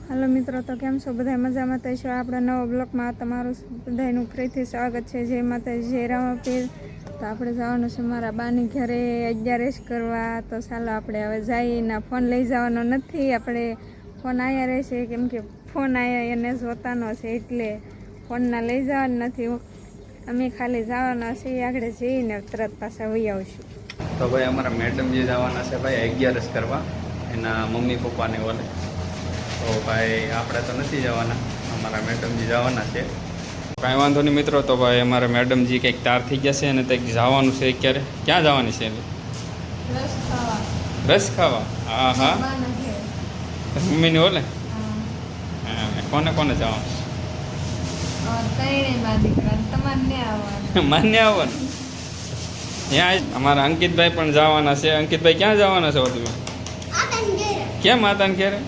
Hello मित्रों, तो केम छो बधाय मजामां? तो छो आपणा नवा ब्लॉगमां तमारुं बधायनुं फरीथी स्वागत छे। जय माताजी, जय रामापीर। तो आपणे जवानुं छे मारा बानी घरे 11 करवा। तो चालो आपणे हवे जाईए। फोन लई जवानो नथी, आपणे फोन आया रहेशे केम के फोन आया एने जोतानो छे એટલે फोनना लई जवाना नथी। अमे खाली जवाना छे, आगळे जईने तरत पाछा वई आवशुं। तो भाई अमरा मैडम जी जवाना छे भाई 11 करवा एना मम्मी पप्पा ने ओले। तो भाई आपणे तो नहीं जवाना, अमरा मैडम जी जवाना छे। कांई वांधो नहीं मित्रों। तो भाई अमरा मैडम जी कंईक तैयार थई गया छे अने कंईक जवानुं छे। अत्यारे क्यां जवानी छे? रस खावा। रस खावा? हाँ हाँ, मम्मी ने ओले। कोने कोने जवानुं? मान्य आवन यहाँ अमरा अंकित भाई पण जवाना छे। अंकित भाई क्या जवाना छे? तुमे क्या माता ने घरे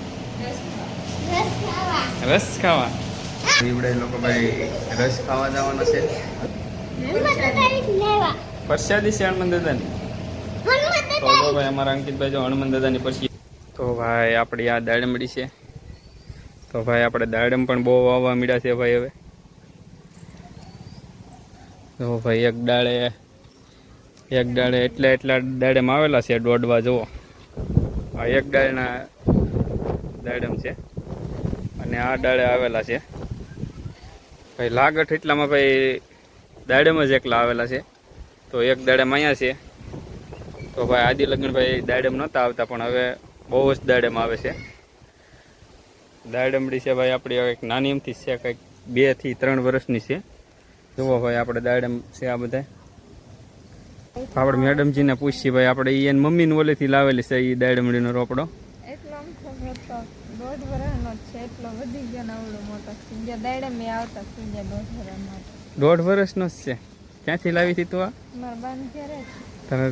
रस खावा? ईवड़े लोग भाई रस खावा जवाना छे। प्रसादी से हनुमान दादा ने। तो भाई अमरा अंकित भाई जो हनुमान दादा ने प्रसादी। तो भाई आपणी आ दाड़मड़ी छे। तो भाई आपणे दाड़म पण बहु वाववा मीड्या छे भाई हवे। तो भाई एक डाळे एटला दाड़म आवेला छे दोडवा। जुओ आ एक डाळना दाड़म छे अने आ डाळे आवेला छे भाई लागट एटलामां भाई दाड़म ज एकला आवेला छे। तो एक दाड़म अहींया छे। तो भाई आदि लग्न भाई दाड़म नहोता आवता पण हवे बहु ज दाड़म आवे छे। दाड़मड़ी छे भाई आपणी एक नानी अमथी छे, कंईक 2 થી 3 वर्षनी छे। जुओ भाई आपणे दाड़म छे आ बधाय। આપણે મેડમજીને પૂછીએ ભાઈ આપણે ઈ એની મમ્મીને ઓલેથી લાવેલી છે ઈ દાડમડીનો રોપડો. એટલો મોટો 1.5 વર્ષનો છે, એટલો વધી ગયો ને આવડો મોટો થઈ ગયો. દાડમે આવતા થઈ ગયા 1.5 વર્ષમાં. 1.5 વર્ષનો જ છે. ક્યાંથી લાવી હતી તું આ? મારા બાન ઘરે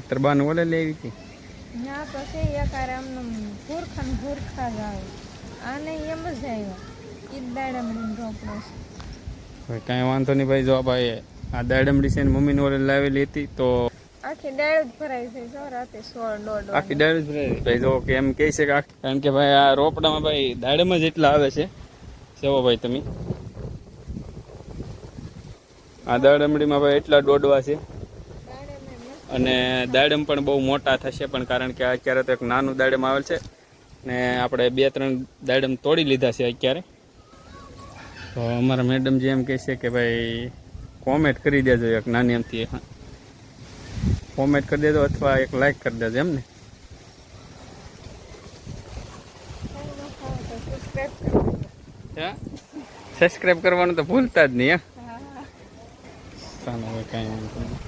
તાર બાન ઓલે લેવી હતી? ના તો છે એકારે આમનો ભૂરખા જ આવે. આને એમ જ આવ્યો ઈ દાડમડીનો રોપડો છે. કાંઈ વાંધો નહીં ભાઈ. જો ભાઈ આ દાડમડી છે ને મમ્મીને ઓલે લાવેલી હતી તો આખી ડાળ જ ભરાઈ છે. જો રાતે 16 આખી ડાળ જ ભરાઈ ભાઈ. જો કે એમ કહે છે કે કારણ કે ભાઈ આ રોપડામાં ભાઈ દાડમ જ એટલા આવે છે. જુઓ ભાઈ તમે આ દાડમડીમાં ભાઈ એટલા દોડવા છે અને દાડમ પણ બહુ મોટા થશે. પણ કારણ કે અત્યારે તો એક નાનું દાડમ આવેલ છે ને આપણે 2-3 દાડમ તોડી લીધા છે અત્યારે. તો અમારા મેડમજી એમ કહે છે કે ભાઈ કોમેન્ટ કરી દેજો એક નાની એમથી, કોમેન્ટ કરી દેજો અથવા એક લાઈક કરી દેજો એમ ને. સબસ્ક્રાઈબ કરવાનું તો ભૂલતા જ નહીં. ચાલો હવે કાંઈ વાંધો નહીં.